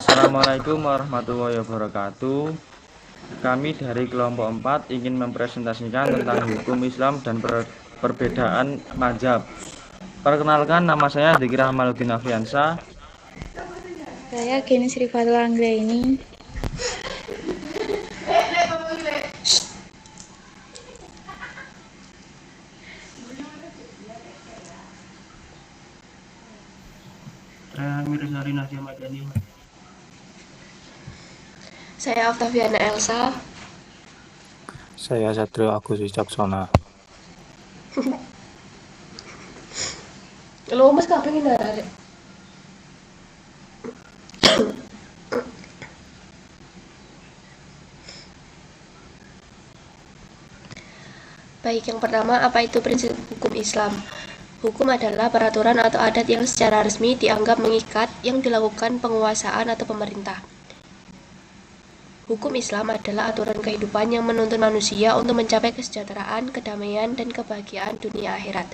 Assalamualaikum warahmatullahi wabarakatuh. Kami dari kelompok 4 ingin mempresentasikan tentang hukum Islam dan perbedaan mazhab. Perkenalkan, nama saya Diki Rahmaluddin Afiansa. Saya Geni Srifatul Anggraini. Saya Mirzari Nadia Madani. Saya Octaviana Elsa. Saya Satrio Agus Wicaksona. Lo mas kabeh ngene arek. Baik, yang pertama, apa itu prinsip hukum Islam? Hukum adalah peraturan atau adat yang secara resmi dianggap mengikat yang dilakukan penguasaan atau pemerintah. Hukum Islam adalah aturan kehidupan yang menuntun manusia untuk mencapai kesejahteraan, kedamaian, dan kebahagiaan dunia akhirat.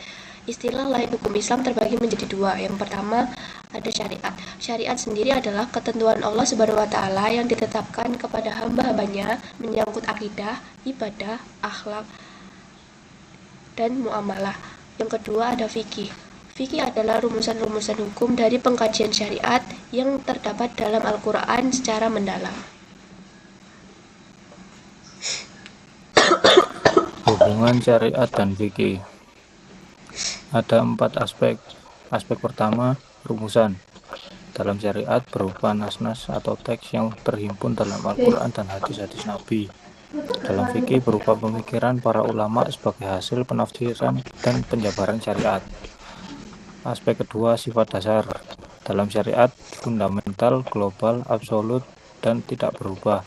Istilah lain hukum Islam terbagi menjadi dua. Yang pertama, ada syariat. Syariat sendiri adalah ketentuan Allah Subhanahu wa Ta'ala yang ditetapkan kepada hamba-hambanya menyangkut akidah, ibadah, akhlak, dan muamalah. Yang kedua ada fikih. Fikih adalah rumusan-rumusan hukum dari pengkajian syariat yang terdapat dalam Al-Quran secara mendalam. Hubungan syariat dan fikih. Ada 4 aspek. Aspek pertama, rumusan. Dalam syariat berupa nas-nas atau teks yang terhimpun dalam Al-Quran dan hadis-hadis Nabi. Dalam fikih berupa pemikiran para ulama sebagai hasil penafsiran dan penjabaran syariat. Aspek kedua, sifat dasar. Dalam syariat, fundamental, global, absolut, dan tidak berubah.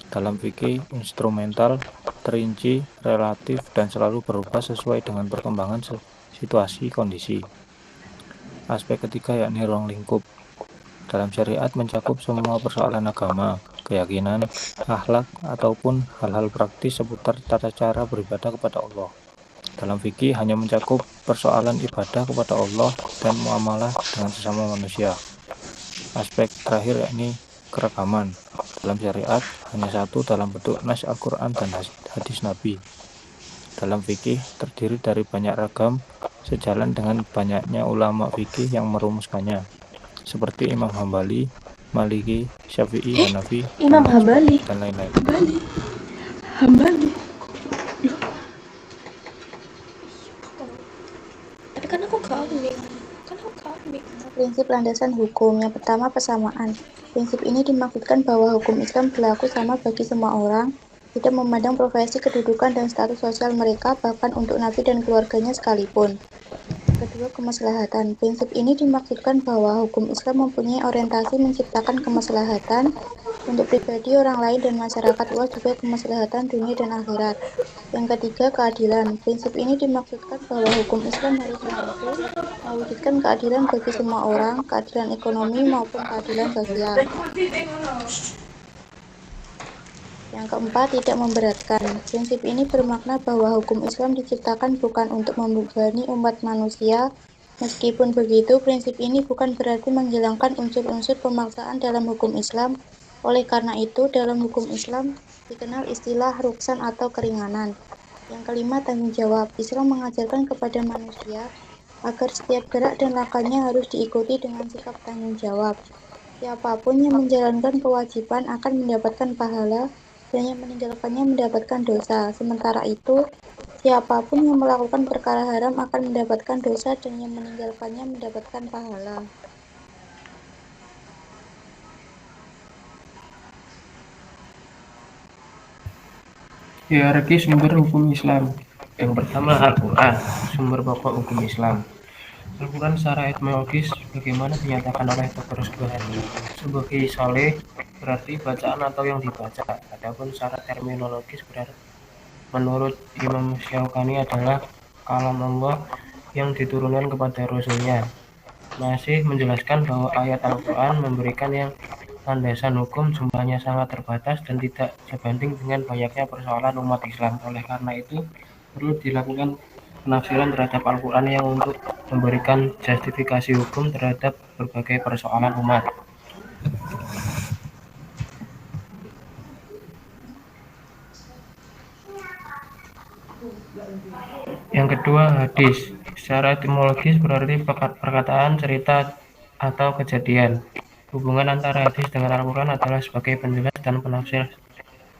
Dalam fikih, instrumental, terinci, relatif, dan selalu berubah sesuai dengan perkembangan situasi kondisi. Aspek ketiga yakni ruang lingkup. Dalam syariat mencakup semua persoalan agama, keyakinan, akhlak, ataupun hal-hal praktis seputar tata cara beribadah kepada Allah. Dalam fikih hanya mencakup persoalan ibadah kepada Allah dan muamalah dengan sesama manusia. Aspek terakhir yakni keragaman. Dalam syariat hanya satu dalam bentuk nas Al-Quran dan hadis Nabi. Dalam fikih terdiri dari banyak ragam sejalan dengan banyaknya ulama fikih yang merumuskannya, seperti Imam Hambali, Maliki, Syafi'i, Hanafi, Imam Hambali. dan lain-lain. Hambali. Tapi kan aku gak unik. Prinsip landasan hukum. Yang pertama, persamaan. Prinsip ini dimaksudkan bahwa hukum Islam berlaku sama bagi semua orang, tidak memandang profesi, kedudukan, dan status sosial mereka, bahkan untuk nabi dan keluarganya sekalipun. Kedua, kemaslahatan. Prinsip ini dimaksudkan bahwa hukum Islam mempunyai orientasi menciptakan kemaslahatan untuk pribadi, orang lain, dan masyarakat luas, juga kemaslahatan dunia dan akhirat. Yang ketiga, keadilan. Prinsip ini dimaksudkan bahwa hukum Islam harus mampu mewujudkan keadilan bagi semua orang, keadilan ekonomi maupun keadilan sosial. Yang keempat, tidak memberatkan. Prinsip ini bermakna bahwa hukum Islam diciptakan bukan untuk membebani umat manusia. Meskipun begitu, prinsip ini bukan berarti menghilangkan unsur-unsur pemaksaan dalam hukum Islam. Oleh karena itu, dalam hukum Islam dikenal istilah ruksan atau keringanan. Yang kelima, tanggung jawab. Islam mengajarkan kepada manusia agar setiap gerak dan langkahnya harus diikuti dengan sikap tanggung jawab. Siapapun yang menjalankan kewajiban akan mendapatkan pahala, dan yang meninggalkannya mendapatkan dosa. Sementara itu, siapapun yang melakukan perkara haram akan mendapatkan dosa, dan yang meninggalkannya mendapatkan pahala. Hierarki sumber hukum Islam. Yang pertama, Al-Quran, sumber pokok hukum Islam. Al-Quran secara etimologis bagaimana dinyatakan oleh Dr. Subhani sebagai soleh berarti bacaan atau yang dibaca. Adapun secara terminologis berarti menurut Imam Syaukani adalah kalam Allah yang diturunkan kepada Rasulnya. Masih menjelaskan bahwa ayat Al-Quran memberikan yang landasan hukum jumlahnya sangat terbatas dan tidak sebanding dengan banyaknya persoalan umat Islam. Oleh karena itu, perlu dilakukan penafsiran terhadap Al-Quran yang untuk memberikan justifikasi hukum terhadap berbagai persoalan umat. Yang kedua, hadis. Secara etimologis berarti perkataan, cerita, atau kejadian. Hubungan antara hadis dengan Al-Quran adalah sebagai penjelas dan penafsir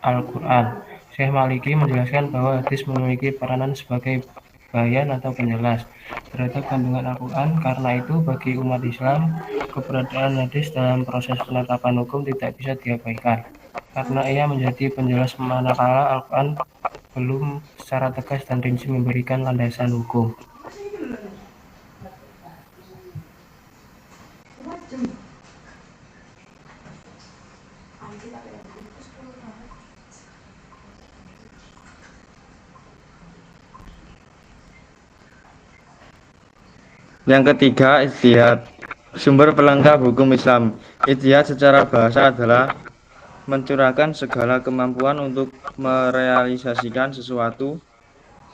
Al-Quran. Syekh Maliki menjelaskan bahwa hadis memiliki peranan sebagai bayan atau penjelas terhadap kandungan Al-Quran. Karena itu, bagi umat Islam, keberadaan hadis dalam proses penetapan hukum tidak bisa diabaikan, karena ia menjadi penjelas manakala Al-Quran belum secara tegas dan rinci memberikan landasan hukum. Yang ketiga, ijtihad. Sumber pelengkap hukum Islam. Ijtihad secara bahasa adalah mencurahkan segala kemampuan untuk merealisasikan sesuatu.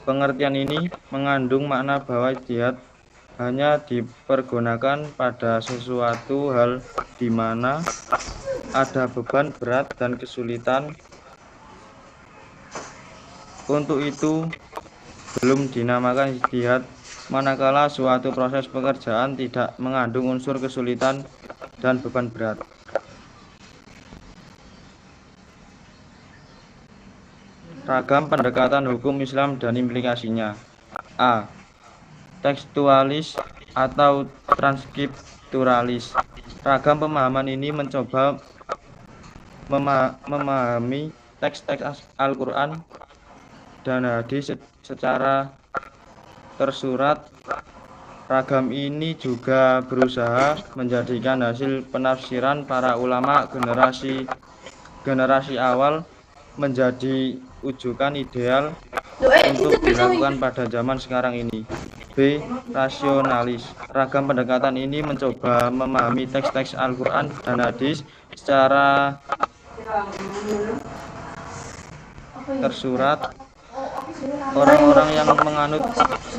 Pengertian ini mengandung makna bahwa ijtihad hanya dipergunakan pada sesuatu hal di mana ada beban berat dan kesulitan. Untuk itu belum dinamakan ijtihad manakala suatu proses pekerjaan tidak mengandung unsur kesulitan dan beban berat. Ragam pendekatan hukum Islam dan implikasinya. A. Tekstualis atau transkripturalis. Ragam pemahaman ini mencoba memahami teks-teks Al-Quran dan hadis secara tersurat. Ragam ini juga berusaha menjadikan hasil penafsiran para ulama generasi awal menjadi ujukan ideal untuk dilakukan pada zaman sekarang ini. B. Rasionalis. Ragam pendekatan ini mencoba memahami teks-teks Al-Quran dan hadis secara tersurat. Orang-orang yang menganut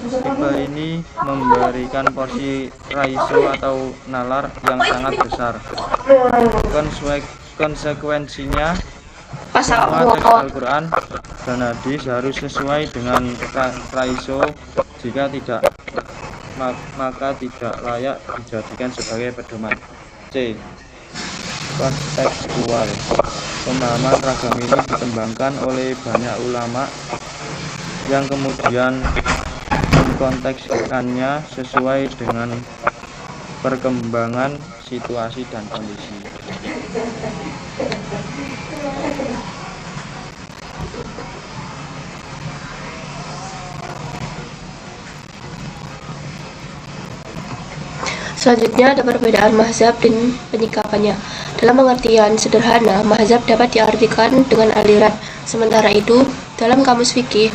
tipe ini memberikan porsi raiso atau nalar yang sangat besar. Konsekuensinya, semua teks Al-Quran dan hadis harus sesuai dengan raiso. Jika tidak, maka tidak layak dijadikan sebagai pedoman. C. Kontekstual. Pemahaman ragam ini dikembangkan oleh banyak ulama yang kemudian mengkontekskannya sesuai dengan perkembangan situasi dan kondisi. Selanjutnya ada perbedaan mazhab dan penyikapannya. Dalam pengertian sederhana, mazhab dapat diartikan dengan aliran. Sementara itu, dalam kamus fikih,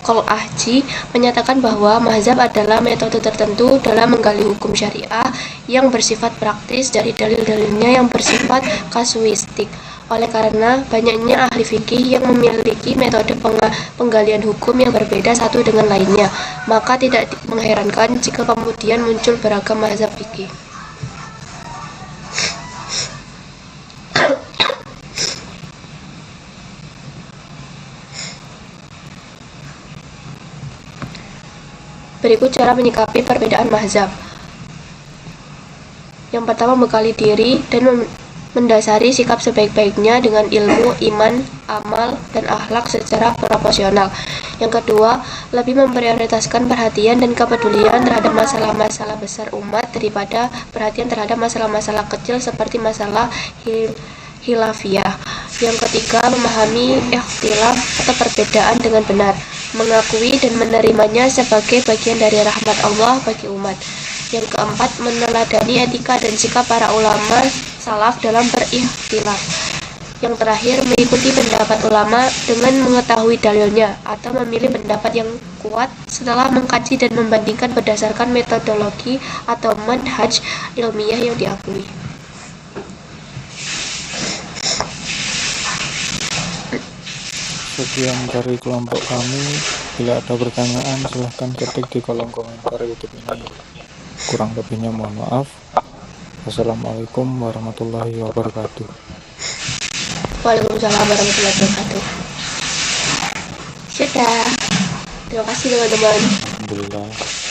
Qol-Ahji menyatakan bahwa mazhab adalah metode tertentu dalam menggali hukum syariah yang bersifat praktis dari dalil-dalilnya yang bersifat kasuistik. Oleh karena banyaknya ahli fikih yang memiliki metode penggalian hukum yang berbeda satu dengan lainnya, maka tidak mengherankan jika kemudian muncul beragam mazhab fikih. Berikut cara menyikapi perbedaan mazhab. Yang pertama, bekali diri dan mendasari sikap sebaik-baiknya dengan ilmu, iman, amal, dan akhlak secara proporsional. Yang kedua, lebih memprioritaskan perhatian dan kepedulian terhadap masalah-masalah besar umat daripada perhatian terhadap masalah-masalah kecil seperti masalah khilafiyah. Yang ketiga, memahami ikhtilaf atau perbedaan dengan benar, mengakui dan menerimanya sebagai bagian dari rahmat Allah bagi umat. Yang keempat, meneladani etika dan sikap para ulama salaf dalam berikhtilaf. Yang terakhir, mengikuti pendapat ulama dengan mengetahui dalilnya atau memilih pendapat yang kuat setelah mengkaji dan membandingkan berdasarkan metodologi atau manhaj ilmiah yang diakui. Sekian dari kelompok kami. Bila ada pertanyaan, silahkan ketik di kolom komentar YouTube ini. Kurang lebihnya mohon maaf. Wassalamualaikum warahmatullahi wabarakatuh. Waalaikumsalam warahmatullahi wabarakatuh. Sudah. Terima kasih teman-teman. Alhamdulillah.